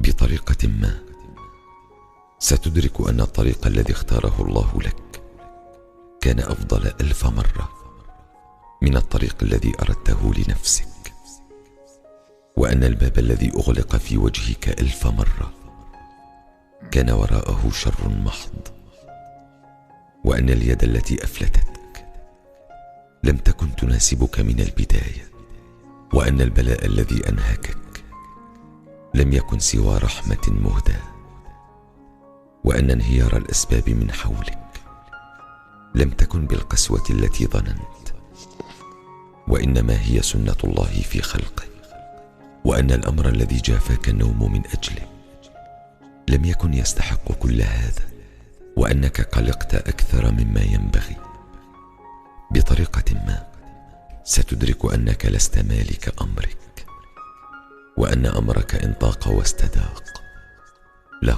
بطريقة ما ستدرك أن الطريق الذي اختاره الله لك كان أفضل 1000 مرة من الطريق الذي أردته لنفسك، وأن الباب الذي أغلق في وجهك 1000 مرة كان وراءه شر محض، وأن اليد التي أفلتتك لم تكن تناسبك من البداية، وأن البلاء الذي أنهكك لم يكن سوى رحمة مهداة، وأن انهيار الأسباب من حولك لم تكن بالقسوة التي ظننت، وإنما هي سنة الله في خلقه، وأن الأمر الذي جافاك النوم من أجله لم يكن يستحق كل هذا، وأنك قلقت أكثر مما ينبغي. بطريقة ما ستدرك أنك لست مالك أمرك، وأن أمرك إن ضاق واستداق